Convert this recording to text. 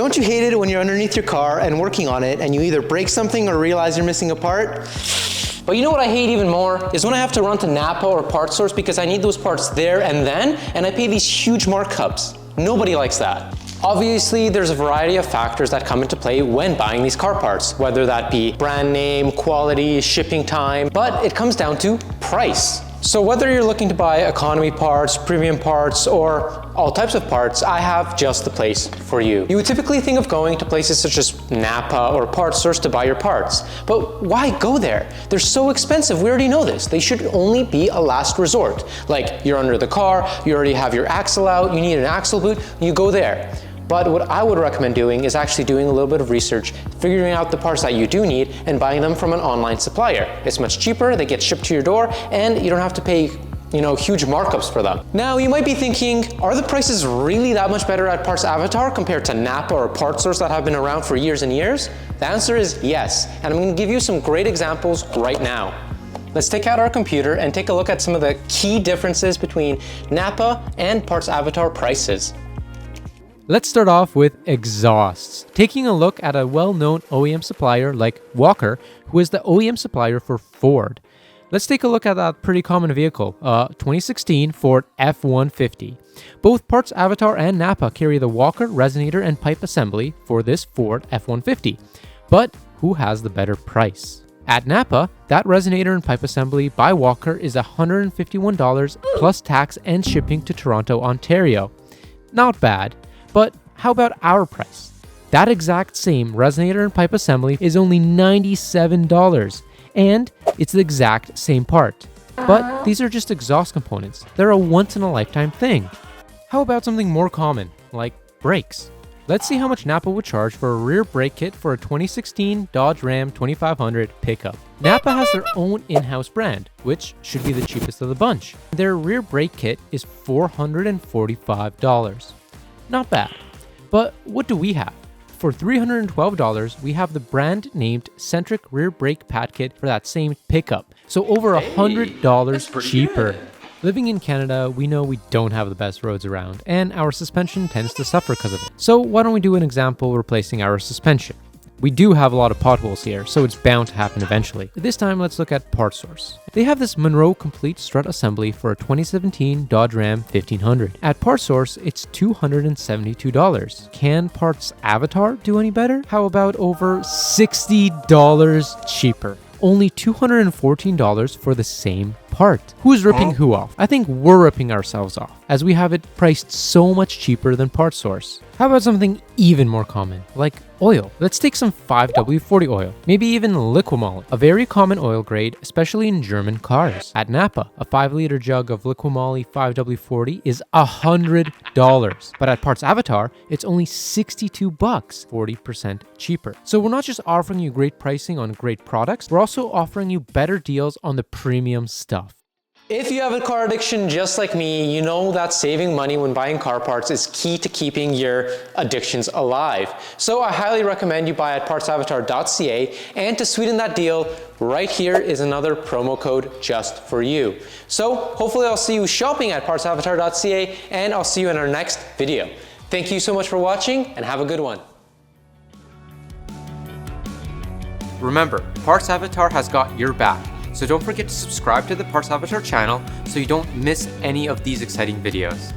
don't you hate it when you're underneath your car and working on it and you either break something or realize you're missing a part? But you know what I hate even more? Is when I have to run to Napa or Parts Source because I need those parts there and then, and I pay these huge markups. Nobody likes that. Obviously, there's a variety of factors that come into play when buying these car parts, whether that be brand name, quality, shipping time, but it comes down to price. So whether you're looking to buy economy parts, premium parts, or all types of parts, I have just the place for you. You would typically think of going to places such as Napa or Parts Source to buy your parts, but why go there? They're so expensive, we already know this. They should only be a last resort. Like you're under the car, you already have your axle out, you need an axle boot, you go there. But what I would recommend doing is actually doing a little bit of research, figuring out the parts that you do need and buying them from an online supplier. It's much cheaper, they get shipped to your door, and you don't have to pay, huge markups for them. Now, you might be thinking, are the prices really that much better at Parts Avatar compared to Napa or Parts Source that have been around for years and years? The answer is yes, and I'm gonna give you some great examples right now. Let's take out our computer and take a look at some of the key differences between Napa and Parts Avatar prices. Let's start off with exhausts. Taking a look at a well-known OEM supplier like Walker, who is the OEM supplier for Ford. Let's take a look at that pretty common vehicle, 2016 Ford F-150. Both Parts Avatar and Napa carry the Walker resonator and pipe assembly for this Ford F-150. But who has the better price? At Napa, that resonator and pipe assembly by Walker is $151 plus tax and shipping to Toronto, Ontario. Not bad. But how about our price? That exact same resonator and pipe assembly is only $97, and it's the exact same part. But these are just exhaust components. They're a once-in-a-lifetime thing. How about something more common, like brakes? Let's see how much Napa would charge for a rear brake kit for a 2016 Dodge Ram 2500 pickup. Napa has their own in-house brand, which should be the cheapest of the bunch. Their rear brake kit is $445. Not bad. But what do we have? For $312, we have the brand named Centric Rear Brake Pad Kit for that same pickup. So over $100 cheaper. Good. Living in Canada, we know we don't have the best roads around, and our suspension tends to suffer because of it. So why don't we do an example replacing our suspension? We do have a lot of potholes here, so it's bound to happen eventually. This time, let's look at Parts Source. They have this Monroe complete strut assembly for a 2017 Dodge Ram 1500. At Parts Source, it's $272. Can Parts Avatar do any better? How about over $60 cheaper? Only $214 for the same part. Who's ripping who off? I think we're ripping ourselves off, as we have it priced so much cheaper than Parts Source. How about something even more common, like oil? Let's take some 5W40 oil, maybe even Liquimoly, a very common oil grade, especially in German cars. At Napa, a 5-liter jug of Liquimoly 5W40 is $100, but at Parts Avatar, it's only $62, 40% cheaper. So we're not just offering you great pricing on great products, we're also offering you better deals on the premium stuff. If you have a car addiction just like me, you know that saving money when buying car parts is key to keeping your addictions alive. So I highly recommend you buy at partsavatar.ca, and to sweeten that deal, right here is another promo code just for you. So hopefully I'll see you shopping at partsavatar.ca, and I'll see you in our next video. Thank you so much for watching, and have a good one. Remember, Parts Avatar has got your back. So don't forget to subscribe to the Parts Avatar channel so you don't miss any of these exciting videos.